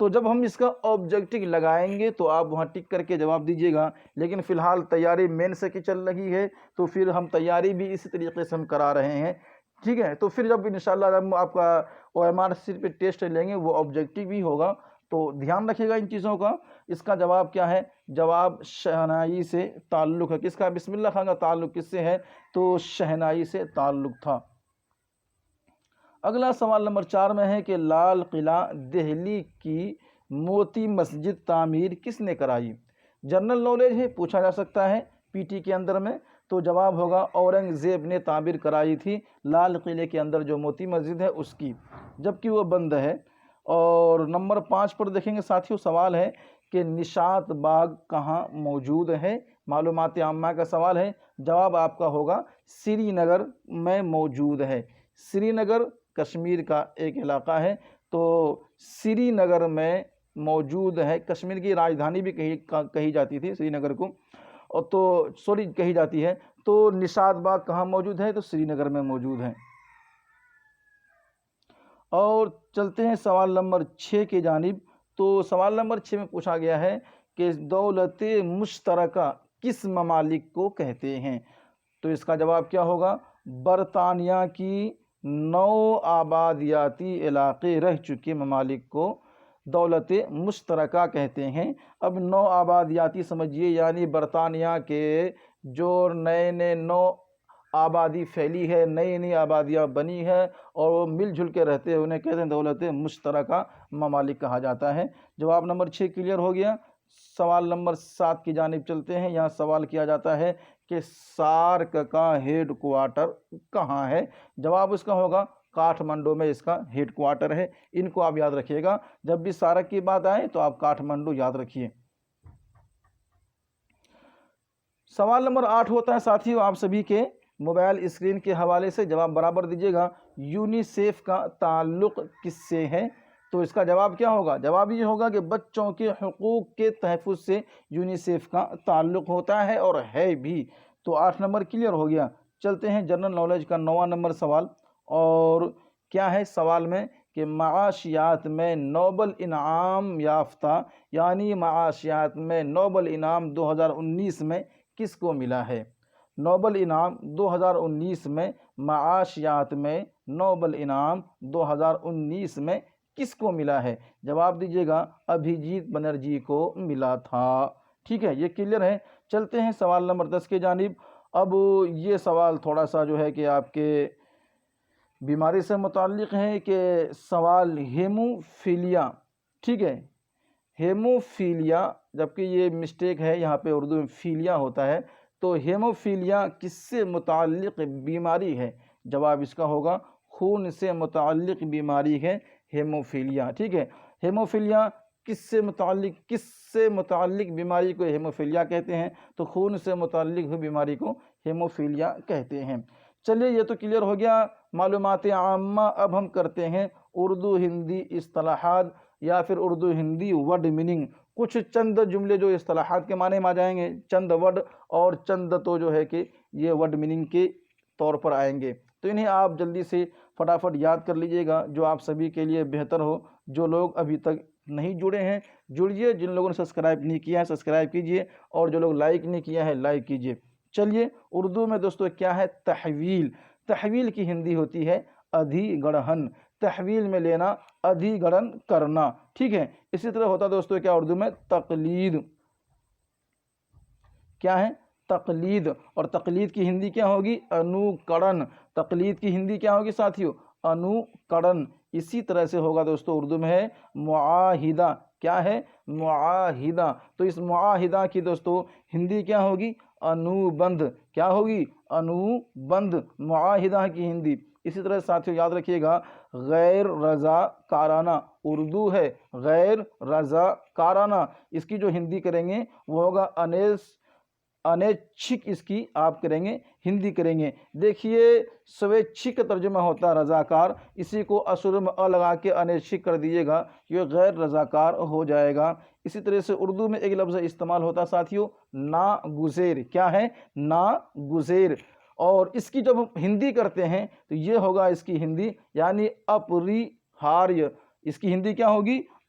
تو جب ہم اس کا آبجیکٹو لگائیں گے تو آپ وہاں ٹک کر کے جواب دیجیے گا، لیکن فی الحال تیاری مین سے کی چل رہی ہے تو پھر ہم تیاری بھی اسی طریقے سے ہم کرا رہے ہیں، ٹھیک ہے؟ تو پھر جب انشاءاللہ ہم آپ کا OMR شیٹ پہ ٹیسٹ لیں گے وہ آبجیکٹو بھی ہوگا، تو دھیان رکھیے گا ان چیزوں کا۔ اس کا جواب کیا ہے؟ جواب شہنائی سے تعلق ہے۔ کس کا؟ بسم اللہ خان کا تعلق کس سے ہے؟ تو شہنائی سے تعلق تھا۔ اگلا سوال نمبر 4 میں ہے کہ لال قلعہ دہلی کی موتی مسجد تعمیر کس نے کرائی؟ جنرل نالج ہے، پوچھا جا سکتا ہے PT کے اندر میں، تو جواب ہوگا اورنگزیب نے تعمیر کرائی تھی لال قلعے کے اندر جو موتی مسجد ہے اس کی، جبکہ وہ بند ہے۔ اور نمبر 5 پر دیکھیں گے ساتھیوں، سوال ہے کہ نشاط باغ کہاں موجود ہے؟ معلومات عامہ کا سوال ہے، جواب آپ کا ہوگا سری نگر میں موجود ہے۔ سری نگر کشمیر کا ایک علاقہ ہے، تو سری نگر میں موجود ہے۔ کشمیر کی راجدھانی بھی کہی جاتی تھی سری نگر کو، اور تو کہی جاتی ہے۔ تو نشاط باغ کہاں موجود ہے؟ تو سری نگر میں موجود ہے۔ اور چلتے ہیں سوال نمبر 6 کی جانب۔ تو سوال نمبر 6 میں پوچھا گیا ہے کہ دولت مشترکہ کس ممالک کو کہتے ہیں؟ تو اس کا جواب کیا ہوگا؟ برطانیہ کی 9 آبادیاتی علاقے رہ چکے ممالک کو دولت مشترکہ کہتے ہیں۔ اب 9 آبادیاتی سمجھیے، یعنی برطانیہ کے جو نئے 9 آبادی پھیلی ہے، نئی آبادیاں بنی ہے اور وہ مل جل کے رہتے ہیں، انہیں کہتے ہیں دولت مشترکہ ممالک کہا جاتا ہے۔ جواب نمبر 6 کلیئر ہو گیا۔ سوال نمبر 7 کی جانب چلتے ہیں۔ یہاں سوال کیا جاتا ہے کہ سارک کا ہیڈ کوارٹر کہاں ہے؟ جواب اس کا ہوگا کاٹھمنڈو میں اس کا ہیڈ کوارٹر ہے۔ ان کو آپ یاد رکھیے گا، جب بھی سارک کی بات آئے تو آپ کاٹھمنڈو یاد رکھیے۔ سوال نمبر 8 ہوتا ہے ساتھیوں آپ سبھی کے موبائل اسکرین کے حوالے سے، جواب برابر دیجیے گا۔ یونیسیف کا تعلق کس سے ہے؟ تو اس کا جواب کیا ہوگا؟ جواب یہ ہوگا کہ بچوں کے حقوق کے تحفظ سے یونیسیف کا تعلق ہوتا ہے اور ہے بھی۔ تو 8 نمبر کلیئر ہو گیا۔ چلتے ہیں جنرل نالج کا 9واں نمبر سوال، اور کیا ہے سوال میں کہ معاشیات میں نوبل انعام یافتہ، یعنی معاشیات میں نوبل انعام 2019 میں کس کو ملا ہے؟ نوبل انعام 2019 میں معاشیات میں نوبل انعام 2019 میں کس کو ملا ہے؟ جواب دیجیے گا ابھیجیت بنرجی کو ملا تھا، ٹھیک ہے، یہ کلیئر ہے۔ چلتے ہیں سوال نمبر 10 کی جانب۔ اب یہ سوال تھوڑا سا جو ہے کہ آپ کے بیماری سے متعلق ہے، کہ سوال ہیموفیلیا، ٹھیک ہے، ہیموفیلیا، جبکہ یہ مسٹیک ہے، یہاں پہ اردو میں فیلیا ہوتا ہے، تو ہیموفیلیا کس سے متعلق بیماری ہے؟ جواب اس کا ہوگا خون سے متعلق بیماری ہے ہیموفیلیا، ٹھیک ہے۔ ہیموفیلیا کس سے متعلق بیماری کو ہیموفیلیا کہتے ہیں؟ تو خون سے متعلق ہوئی بیماری کو ہیموفیلیا کہتے ہیں۔ چلیے یہ تو کلیئر ہو گیا معلومات عامہ۔ اب ہم کرتے ہیں اردو ہندی اصطلاحات یا پھر اردو ہندی ورڈ میننگ، کچھ چند جملے جو اصطلاحات کے معنی میں آ جائیں گے، چند ورڈ اور چند تو جو ہے کہ یہ ورڈ میننگ کے طور پر آئیں گے، تو انہیں آپ جلدی سے فٹافٹ یاد کر لیجئے گا، جو آپ سبھی کے لیے بہتر ہو۔ جو لوگ ابھی تک نہیں جڑے ہیں جڑیے، جن لوگوں نے سبسکرائب نہیں کیا ہے سبسکرائب کیجئے، اور جو لوگ لائک نہیں کیا ہے لائک کیجئے۔ چلیے اردو میں دوستو کیا ہے؟ تحویل۔ تحویل کی ہندی ہوتی ہے ادھیگڑھن، تحویل میں لینا، ادھیگڑھن کرنا، ٹھیک ہے۔ اسی طرح ہوتا دوستو کیا اردو میں؟ تقلید۔ کیا ہے؟ تقلید۔ اور تقلید کی ہندی کیا ہوگی؟ انوکرن۔ تقلید کی ہندی کیا ہوگی ساتھیو؟ انوکرن۔ اسی طرح سے ہوگا دوستو اردو میں ہے معاہدہ۔ کیا ہے؟ معاہدہ۔ تو اس معاہدہ کی دوستو ہندی کیا ہوگی؟ انوبندھ۔ کیا ہوگی؟ انوبندھ، معاہدہ کی ہندی۔ اسی طرح ساتھیو یاد رکھیے گا غیر رضا کارانہ اردو ہے، غیر رضا کارانہ، اس کی جو ہندی کریں گے وہ ہوگا انیچھک، اس کی آپ کریں گے ہندی کریں گے۔ دیکھیے سویچھک کا ترجمہ ہوتا ہے رضاکار، اسی کو اصل میں لگا کے انیچھک کر دیجیے گا، یہ غیر رضاکار ہو جائے گا۔ اسی طرح سے اردو میں ایک لفظ استعمال ہوتا ہے ساتھیو ناگزیر۔ کیا ہے؟ ناگزیر۔ اور اس کی جب ہندی کرتے ہیں تو یہ ہوگا اس کی ہندی، یعنی اپریہاریہ۔ اس کی ہندی کیا ہوگی؟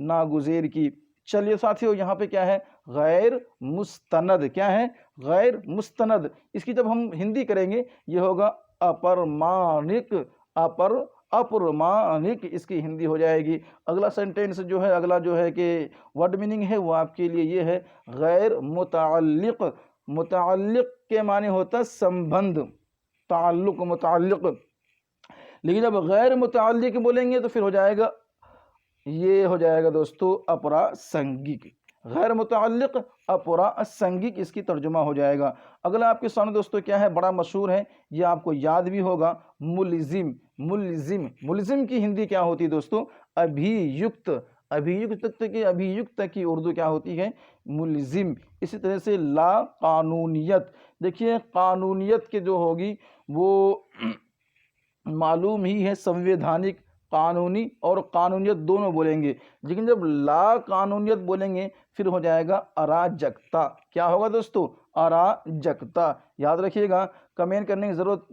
ناگزیر کی۔ چلیے ساتھیو یہاں پہ کیا ہے غیر مستند، کیا ہے غیر مستند، اس کی جب ہم ہندی کریں گے یہ ہوگا اپرمانک، اپرمانک اس کی ہندی ہو جائے گی۔ اگلا سینٹینس جو ہے، اگلا جو ہے کہ ورڈ میننگ ہے وہ آپ کے لیے یہ ہے غیر متعلق۔ متعلق کے معنی ہوتا ہے سمبندھ، تعلق متعلق، لیکن جب غیر متعلق بولیں گے تو پھر ہو جائے گا، یہ ہو جائے گا دوستو اپراسنگک، غیر متعلق اپراسنگک اس کی ترجمہ ہو جائے گا۔ اگلا آپ کے سامنے دوستو کیا ہے، بڑا مشہور ہے، یہ آپ کو یاد بھی ہوگا، ملزم۔ ملزم، ملزم کی ہندی کیا ہوتی ہے دوستو ابھییکت، ابھییکت کی اردو کیا ہوتی ہے ملزم۔ اسی طرح سے لا قانونیت، دیکھیے قانونیت کے جو ہوگی وہ معلوم ہی ہے، سنویدھانک، قانونی اور قانونیت دونوں بولیں گے، لیکن جب لا قانونیت بولیں گے پھر ہو جائے گا اراجکتا۔ کیا ہوگا دوستو اراجکتا، یاد رکھیے گا، کمنٹ کرنے کی ضرورت،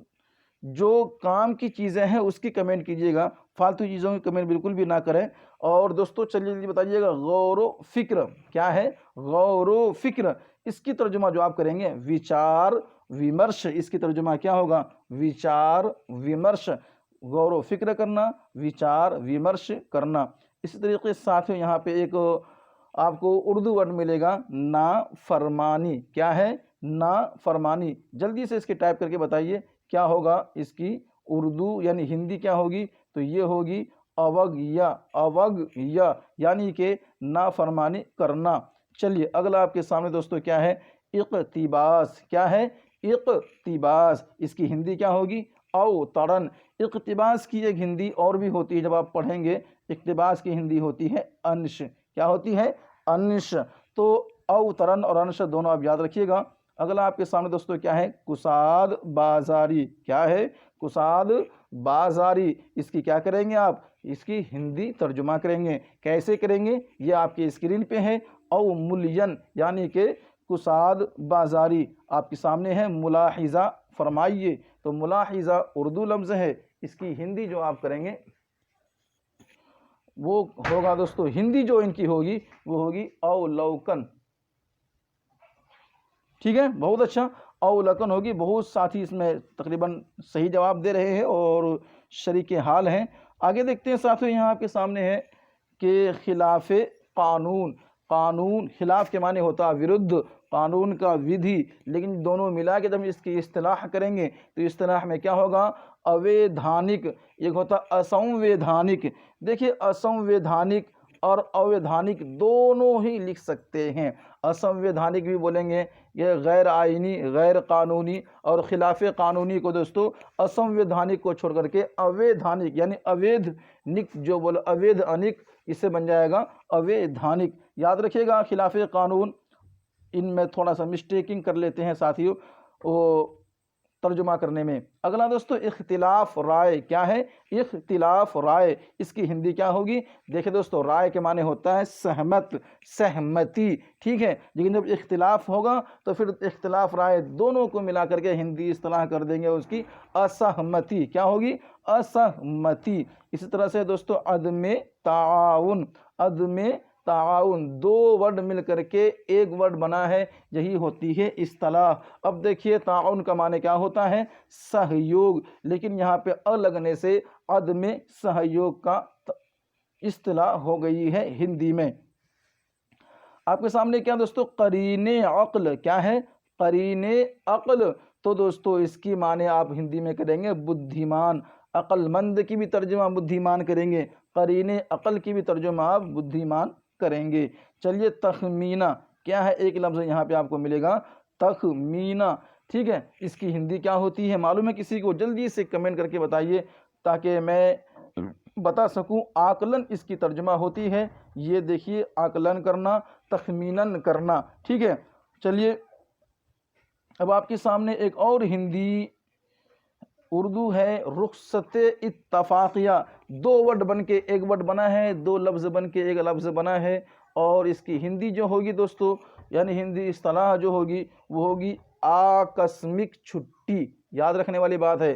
جو کام کی چیزیں ہیں اس کی کمنٹ کیجیے گا، فالتو چیزوں کی کمنٹ بالکل بھی نہ کریں۔ اور دوستو چلیے جلدی بتائیے گا غور و فکر، کیا ہے غور و فکر، اس کی ترجمہ جو آپ کریں گے وچار ومرش، اس کی ترجمہ کیا ہوگا وچار ومرش، غور و فکر کرنا، وچار ومرش کرنا۔ اسی طریقے سے ساتھ یہاں پہ ایک آپ کو اردو ورڈ ملے گا نافرمانی، کیا ہے نافرمانی، جلدی سے اس کی ٹائپ کر کے بتائیے کیا ہوگا اس کی اردو یعنی ہندی کیا ہوگی، تو یہ ہوگی اوگیا، اوگیا یعنی کہ نافرمانی کرنا۔ چلیے اگلا آپ کے سامنے دوستو کیا ہے اقتباس، کیا ہے اقتباس، اس کی ہندی کیا ہوگی اوترن۔ اقتباس کی ایک ہندی اور بھی ہوتی ہے، جب آپ پڑھیں گے اقتباس کی ہندی ہوتی ہے انش، کیا ہوتی ہے انش، تو اوترن اور انش دونوں آپ یاد رکھیے گا۔ اگلا آپ کے سامنے دوستو کیا ہے کساد بازاری، کیا ہے کساد بازاری، اس کی کیا کریں گے آپ، اس کی ہندی ترجمہ کریں گے، کیسے کریں گے یہ آپ کی اسکرین پہ ہے۔ او ملین یعنی کہ کساد بازاری آپ کے سامنے ہے، ملاحظہ فرمائیے، تو ملاحظہ اردو لفظ ہے، اس کی ہندی جو آپ کریں گے وہ ہوگا دوستو، ہندی جو ان کی ہوگی وہ ہوگی اولوکن، ٹھیک ہے بہت اچھا، اولوکن ہوگی۔ بہت ساتھی اس میں تقریباً صحیح جواب دے رہے ہیں اور شریک حال ہیں۔ آگے دیکھتے ہیں ساتھیو، یہاں آپ کے سامنے ہے کہ خلاف قانون، قانون خلاف کے معنی ہوتا ہے ورد، قانون کا ودھی، لیکن دونوں ملا کے جب اس کی اصطلاح کریں گے تو اصطلاح میں کیا ہوگا اویدھانک، ایک ہوتا اسنویدھانک۔ دیکھیے اسنویدھانک اور اویدھانک دونوں ہی لکھ سکتے ہیں، اسنویدھانک بھی بولیں گے، یہ غیر آئینی غیر قانونی، اور خلاف قانونی کو دوستو اسنویدھانک کو چھوڑ کر کے اویدھانک یعنی اویدھنک جو بولو اویدھ انک، اس سے بن جائے گا اویدھانک، یاد رکھیے گا خلاف قانون۔ ان میں تھوڑا سا مسٹیکنگ کر لیتے ہیں ساتھیو وہ ترجمہ کرنے میں۔ اگلا دوستو اختلاف رائے، کیا ہے اختلاف رائے، اس کی ہندی کیا ہوگی، دیکھیں دوستو رائے کے معنی ہوتا ہے سہمت، سہمتی، ٹھیک ہے، لیکن جب اختلاف ہوگا تو پھر اختلاف رائے دونوں کو ملا کر کے ہندی اصطلاح کر دیں گے اس کی اسہمتی، کیا ہوگی اسہمتی۔ اسی طرح سے دوستو عدم تعاون، عدم تعاون، دو ورڈ مل کر کے ایک ورڈ بنا ہے، یہی ہوتی ہے اصطلاح۔ اب دیکھیے تعاون کا معنی کیا ہوتا ہے سہیوگ، لیکن یہاں پہ لگنے سے عدم سہیوگ کا اصطلاح ہو گئی ہے ہندی میں۔ آپ کے سامنے کیا دوستو قرین عقل، کیا ہے قرین عقل، تو دوستو اس کی معنی آپ ہندی میں کریں گے بدھیمان، عقل مند کی بھی ترجمہ بدھیمان کریں گے، قرین عقل کی بھی ترجمہ آپ بدھیمان کریں گے۔ چلیے تخمینہ، کیا ہے ایک لفظ یہاں پہ آپ کو ملے گا تخمینہ، ٹھیک ہے، اس کی ہندی کیا ہوتی ہے معلوم ہے کسی کو، جلدی سے کمنٹ کر کے بتائیے تاکہ میں بتا سکوں۔ آکلن اس کی ترجمہ ہوتی ہے، یہ دیکھیے آکلن کرنا، تخمیناً کرنا، ٹھیک ہے۔ چلیے اب آپ کے سامنے ایک اور ہندی اردو ہے رخصت اتفاقیہ، دو ورڈ بن کے ایک ورڈ بنا ہے، دو لفظ بن کے ایک لفظ بنا ہے، اور اس کی ہندی جو ہوگی دوستو یعنی ہندی اصطلاح جو ہوگی وہ ہوگی آکسمک چھٹی، یاد رکھنے والی بات ہے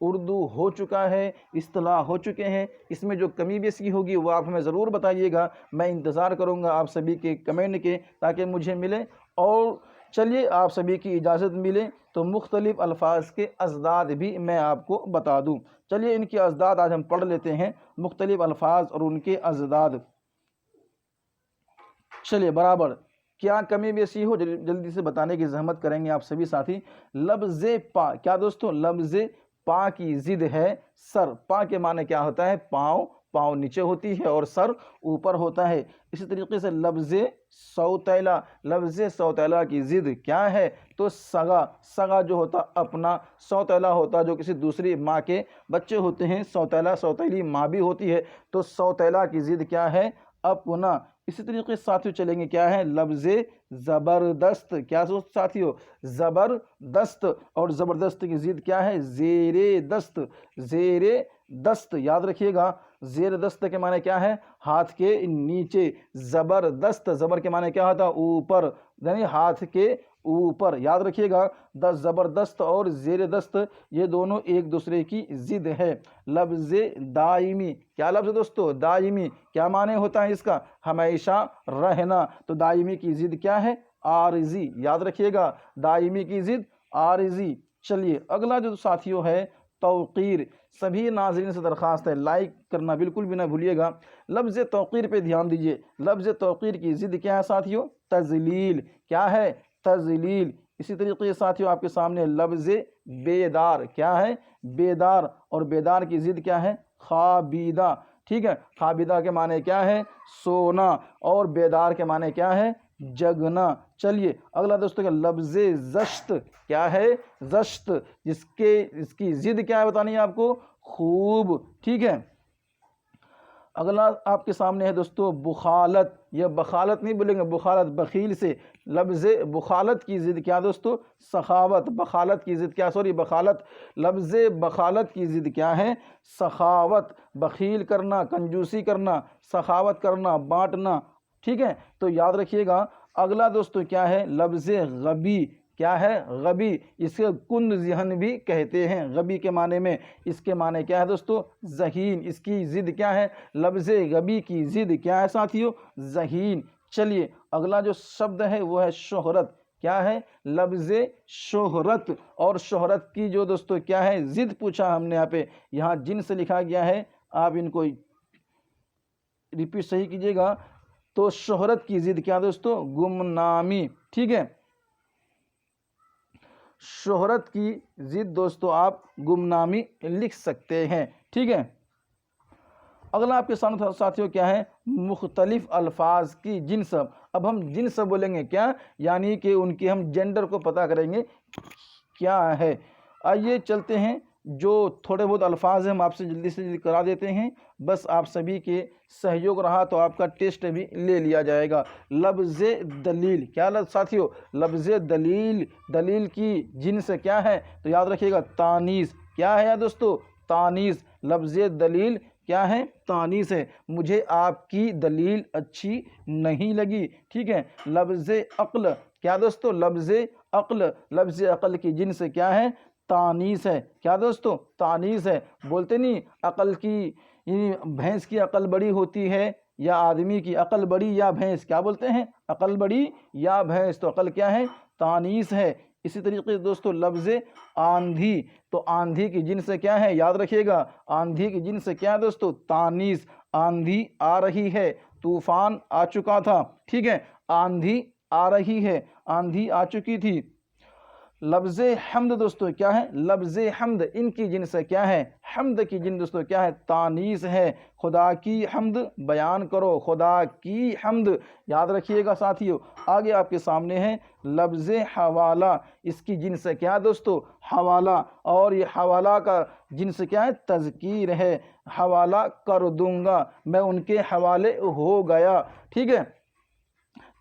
اردو ہو چکا ہے، اصطلاح ہو چکے ہیں، اس میں جو کمی بیسی ہوگی وہ آپ ہمیں ضرور بتائیے گا۔ میں انتظار کروں گا آپ سبھی کے کمنٹ کے تاکہ مجھے ملے۔ اور چلیے آپ سبھی کی اجازت ملے تو مختلف الفاظ کے ازداد بھی میں آپ کو بتا دوں۔ چلیے ان کے ازداد آج ہم پڑھ لیتے ہیں، مختلف الفاظ اور ان کے ازداد۔ چلیے برابر، کیا کمی بیسی ہو جلدی سے بتانے کی زحمت کریں گے آپ سبھی ساتھی۔ لفظ پا، کیا دوستو؟ لفظ پا کی ضد ہے سر۔ پا کے معنی کیا ہوتا ہے؟ پاؤں، پاؤں نیچے ہوتی ہے اور سر اوپر ہوتا ہے۔ اسی طریقے سے لفظ سوتیلا، لفظ سوتیلا کی ضد کیا ہے؟ تو سگا، سگا جو ہوتا اپنا، سوتیلا ہوتا جو کسی دوسری ماں کے بچے ہوتے ہیں، سوتیلا سوتیلی ماں بھی ہوتی ہے، تو سوتیلا کی ضد کیا ہے؟ اپنا۔ اسی طریقے سے ساتھیوں چلیں گے، کیا ہے؟ لفظ زبردست، کیا ساتھیوں؟ زبردست، اور زبردست کی ضد کیا ہے؟ زیر دست، زیر دست، یاد رکھیے گا۔ زیر دست کے معنی کیا ہے؟ ہاتھ کے نیچے۔ زبردست، زبر کے معنی کیا ہوتا؟ اوپر، یعنی ہاتھ کے اوپر، یاد رکھیے گا۔ زبردست اور زیر دست یہ دونوں ایک دوسرے کی ضد ہے۔ لفظ دائمی، کیا لفظ دوستو؟ دائمی، کیا معنی ہوتا ہے اس کا؟ ہمیشہ رہنا، تو دائمی کی ضد کیا ہے؟ عارضی، یاد رکھیے گا، دائمی کی ضد عارضی۔ چلیے اگلا جو ساتھیوں ہے توقیر۔ سبھی ناظرین سے درخواست ہے لائک کرنا بالکل بھی نہ بھولیے گا۔ لفظ توقیر پہ دھیان دیجئے۔ لفظ توقیر کی ضد کیا ہے ساتھیوں؟ تذلیل، کیا ہے؟ تذلیل۔ اسی طریقے سے ساتھیوں آپ کے سامنے لفظ بیدار، کیا ہے؟ بیدار، اور بیدار کی ضد کیا ہے؟ خوابیدہ، ٹھیک ہے۔ خوابیدہ کے معنی کیا ہے؟ سونا، اور بیدار کے معنی کیا ہے؟ جگنا۔ چلیے اگلا دوستوں کا لفظ زشت، کیا ہے؟ زشت، اس کی ضد کیا ہے بتانی ہے آپ کو؟ خوب، ٹھیک ہے۔ اگلا آپ کے سامنے ہے دوستو بخالت، یہ بخالت نہیں بولیں گے، بخالت بخیل سے۔ لفظ بخالت کی ضد کیا دوستو؟ سخاوت۔ بخالت کی ضد کیا؟ بخالت، لفظ بخالت کی ضد کیا ہے؟ سخاوت، بخیل کرنا، کنجوسی کرنا، سخاوت کرنا، بانٹنا، ٹھیک ہے۔ تو یاد رکھیے گا۔ اگلا دوستو کیا ہے؟ لفظ غبی، کیا ہے؟ غبی، اس کے کند ذہن بھی کہتے ہیں غبی کے معنی میں۔ اس کے معنی کیا ہے دوستو؟ ذہین۔ اس کی ضد کیا ہے؟ لفظ غبی کی ضد کیا ہے ساتھیوں؟ ذہین۔ چلیے اگلا جو شبد ہے وہ ہے شہرت، کیا ہے؟ لفظ شہرت، اور شہرت کی جو دوستو کیا ہے؟ ضد پوچھا ہم نے یہاں پہ، یہاں جن سے لکھا گیا ہے، آپ ان کو ریپیٹ صحیح کیجئے گا۔ تو شہرت کی ضد کیا دوستو؟ گمنامی، ٹھیک ہے۔ شہرت کی ضد دوستو آپ گمنامی لکھ سکتے ہیں، ٹھیک ہے۔ اگلا آپ کے سامنے ساتھیوں کیا ہے؟ مختلف الفاظ کی جنس۔ اب ہم جنس بولیں گے، کیا؟ یعنی کہ ان کے ہم جینڈر کو پتہ کریں گے کیا ہے۔ آئیے چلتے ہیں، جو تھوڑے بہت الفاظ ہیں ہم آپ سے جلدی سے جلدی کرا دیتے ہیں، بس آپ سبھی کے سہیوگ رہا تو آپ کا ٹیسٹ بھی لے لیا جائے گا۔ لفظ دلیل، کیا لفظ ساتھیوں؟ لفظ دلیل، دلیل کی جنس کیا ہے؟ تو یاد رکھیے گا تانیث، کیا ہے یا دوستو؟ تانیث۔ لفظ دلیل کیا ہے؟ تانیث ہے۔ مجھے آپ کی دلیل اچھی نہیں لگی، ٹھیک ہے۔ لفظ عقل، کیا دوستو؟ لفظ عقل، لفظ عقل کی جنس کیا ہے؟ تانیث ہے، کیا دوستو؟ تانیث ہے۔ بولتے نہیں عقل کی، بھینس کی عقل بڑی ہوتی ہے یا آدمی کی عقل بڑی یا بھینس، کیا بولتے ہیں؟ عقل بڑی یا بھینس، تو عقل کیا ہے؟ تانیث ہے۔ اسی طریقے سے دوستو لفظ آندھی، تو آندھی کی جنس کیا ہے؟ یاد رکھیے گا، آندھی کی جنس کیا ہے دوستو؟ تانیث۔ آندھی آ رہی ہے، طوفان آ چکا تھا، ٹھیک ہے۔ آندھی آ رہی ہے، آندھی آ چکی تھی۔ لفظ حمد دوستو کیا ہے؟ لفظ حمد، ان کی جنس کیا ہے؟ حمد کی جنس دوستو کیا ہے؟ تانیث ہے۔ خدا کی حمد بیان کرو، خدا کی حمد، یاد رکھیے گا ساتھیو۔ آگے آپ کے سامنے ہے لفظ حوالہ، اس کی جنس کیا دوستو؟ حوالہ، اور یہ حوالہ کا جنس کیا ہے؟ تذکیر ہے۔ حوالہ کر دوں گا، میں ان کے حوالے ہو گیا، ٹھیک ہے۔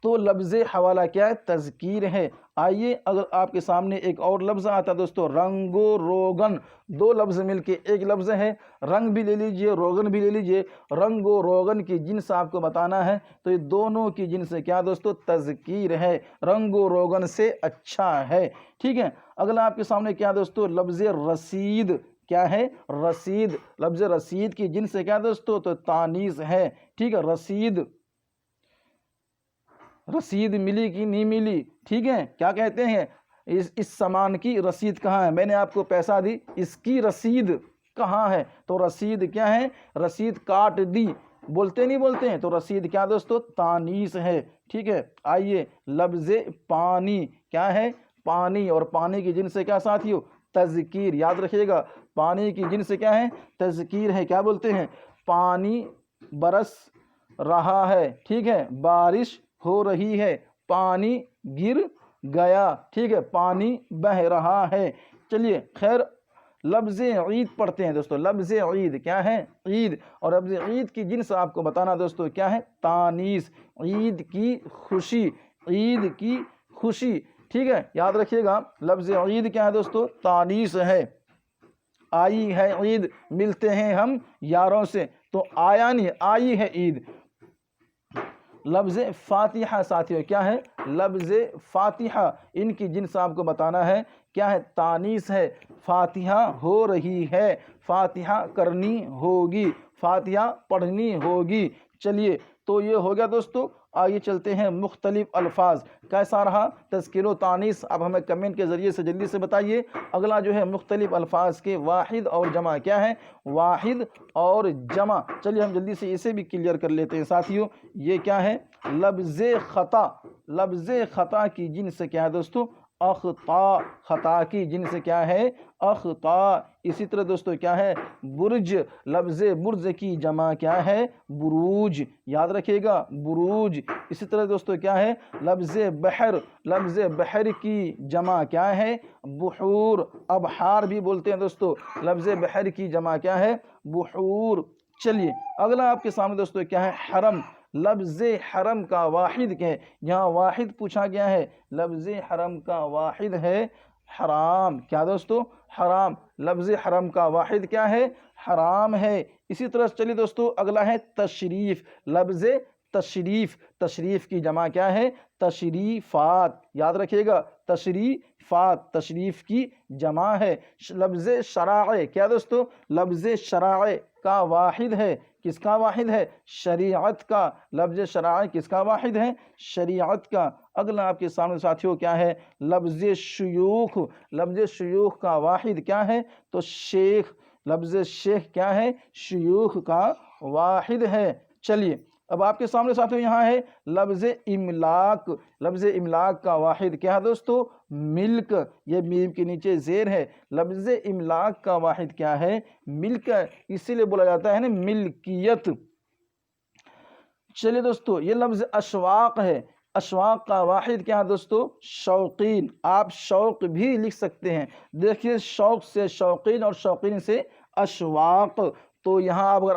تو لفظ حوالہ کیا ہے؟ تذکیر ہے۔ آئیے اگر آپ کے سامنے ایک اور لفظ آتا دوستو، رنگ و روغن، دو لفظ مل کے ایک لفظ ہے، رنگ بھی لے لیجئے روغن بھی لے لیجئے، رنگ و روغن کی جنس آپ کو بتانا ہے تو یہ دونوں کی جنس کیا دوستو؟ تذکیر ہے، رنگ و روغن سے اچھا ہے، ٹھیک ہے۔ اگلا آپ کے سامنے کیا دوستو؟ لفظ رسید، کیا ہے؟ رسید، لفظ رسید کی جنس کیا دوستو؟ تو تانیث ہے، ٹھیک ہے۔ رسید، رسید ملی کہ نہیں ملی، ٹھیک ہے، کیا کہتے ہیں؟ اس سامان کی رسید کہاں ہے؟ میں نے آپ کو پیسہ دی، اس کی رسید کہاں ہے؟ تو رسید کیا ہے؟ رسید کاٹ دی، بولتے نہیں بولتے ہیں، تو رسید کیا دوستو؟ تانیث ہے، ٹھیک ہے۔ آئیے لفظ پانی، کیا ہے؟ پانی، اور پانی کی جنس کیا ساتھیو؟ تذکیر، یاد رکھیے گا، پانی کی جنس کیا ہے؟ تذکیر ہے۔ کیا بولتے ہیں؟ پانی برس رہا ہے، ٹھیک ہے، بارش ہو رہی ہے، پانی گر گیا، ٹھیک ہے، پانی بہہ رہا ہے۔ چلیے خیر، لفظ عید پڑھتے ہیں دوستو۔ لفظ عید کیا ہے؟ عید، اور لفظ عید کی جنس آپ کو بتانا دوستو کیا ہے؟ تانیث، عید کی خوشی، عید کی خوشی، ٹھیک ہے، یاد رکھیے گا، لفظ عید کیا ہے دوستو؟ تانیث ہے۔ آئی ہے عید، ملتے ہیں ہم یاروں سے، تو آیا نہیں، آئی ہے عید۔ لفظ فاتحہ ساتھیوں، کیا ہے؟ لفظ فاتحہ، ان کی جنس آپ کو بتانا ہے، کیا ہے؟ تانیث ہے۔ فاتحہ ہو رہی ہے، فاتحہ کرنی ہوگی، فاتحہ پڑھنی ہوگی۔ چلیے تو یہ ہو گیا دوستو۔ آگے چلتے ہیں مختلف الفاظ، کیسا رہا تذکیر و تانیث؟ اب ہمیں کمنٹ کے ذریعے سے جلدی سے بتائیے۔ اگلا جو ہے مختلف الفاظ کے واحد اور جمع، کیا ہے؟ واحد اور جمع۔ چلیے ہم جلدی سے اسے بھی کلیئر کر لیتے ہیں ساتھیوں۔ یہ کیا ہے؟ لفظ خطا، لفظ خطا کی جنس کیا ہے دوستو؟ اخطاء، خطا کی جنس کیا ہے؟ اخطاء۔ اسی طرح دوستو کیا ہے؟ برج، لفظ برج کی جمع کیا ہے؟ بروج، یاد رکھیے گا، بروج۔ اسی طرح دوستو کیا ہے؟ لفظ بحر، لفظ بحر کی جمع کیا ہے؟ بحور، ابحار بھی بولتے ہیں دوستو، لفظ بحر کی جمع کیا ہے؟ بحور۔ چلیے اگلا آپ کے سامنے دوستو کیا ہے؟ حرم، لفظ حرم کا واحد کیا ہے؟ یہاں واحد پوچھا گیا ہے، لفظ حرم کا واحد ہے حرام، کیا دوستو؟ حرام، لفظ حرم کا واحد کیا ہے؟ حرام ہے۔ اسی طرح چلیے دوستو اگلا ہے تشریف، لفظ تشریف، تشریف کی جمع کیا ہے؟ تشریفات، یاد رکھیے گا، تشریفات، تشریف کی جمع ہے۔ لفظ شرائع، کیا دوستو؟ لفظ شرائع کا واحد ہے، کس کا واحد ہے؟ شریعت کا، لفظ شرائع کس کا واحد ہے؟ شریعت کا۔ اگلا آپ کے سامنے ساتھیوں کیا ہے؟ لفظ شیوخ، لفظ شیوخ کا واحد کیا ہے؟ تو شیخ، لفظ شیخ کیا ہے؟ شیوخ کا واحد ہے۔ چلیے اب آپ کے سامنے ساتھیوں یہاں ہے لفظ املاک، لفظ املاک کا واحد کیا ہے دوستو؟ ملک، یہ میم کے نیچے زیر ہے، لفظ املاک کا واحد کیا ہے؟ ملک، اسی لیے بولا جاتا ہے نا ملکیت۔ چلیے دوستو یہ لفظ اشواق ہے، اشواق کا واحد کیا ہے دوستو؟ شوقین، آپ شوق بھی لکھ سکتے ہیں، دیکھیے شوق سے شوقین اور شوقین سے اشواق، تو یہاں آپ اگر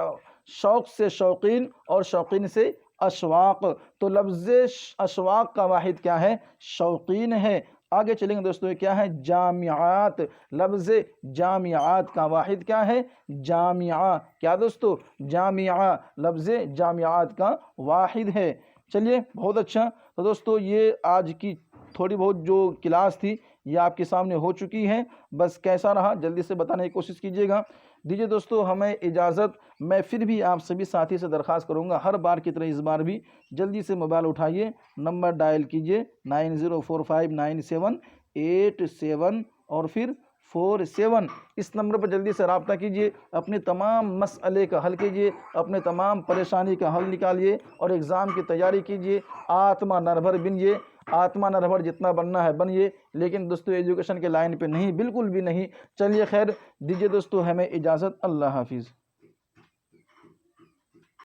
شوق سے شوقین اور شوقین سے اشواق، تو لفظ اشواق کا واحد کیا ہے؟ شوقین ہے۔ آگے چلیں گے دوستو کیا ہے؟ جامعات، لفظ جامعات کا واحد کیا ہے؟ جامعہ، کیا دوستو؟ جامعہ، لفظ جامعات کا واحد ہے۔ چلیے بہت اچھا، تو دوستو یہ آج کی تھوڑی بہت جو کلاس تھی یہ آپ کے سامنے ہو چکی ہے، بس کیسا رہا جلدی سے بتانے کی کوشش کیجیے گا۔ دیجیے دوستو ہمیں اجازت، میں پھر بھی آپ سبھی ساتھی سے درخواست کروں گا، ہر بار کی طرح اس بار بھی جلدی سے موبائل اٹھائیے، نمبر ڈائل کیجیے 90459787 اور پھر 47، اس نمبر پر جلدی سے رابطہ کیجیے، اپنے تمام مسئلے کا حل کیجیے، اپنے تمام پریشانی کا حل نکالیے اور ایگزام کی تیاری کیجیے، آتما نربھر بنیے، آتما نربھر جتنا بننا ہے بنیے، لیکن دوستو ایجوکیشن کے لائن پہ نہیں، بالکل بھی نہیں۔ چلیے خیر، دیجیے دوستو ہمیں اجازت، اللہ حافظ۔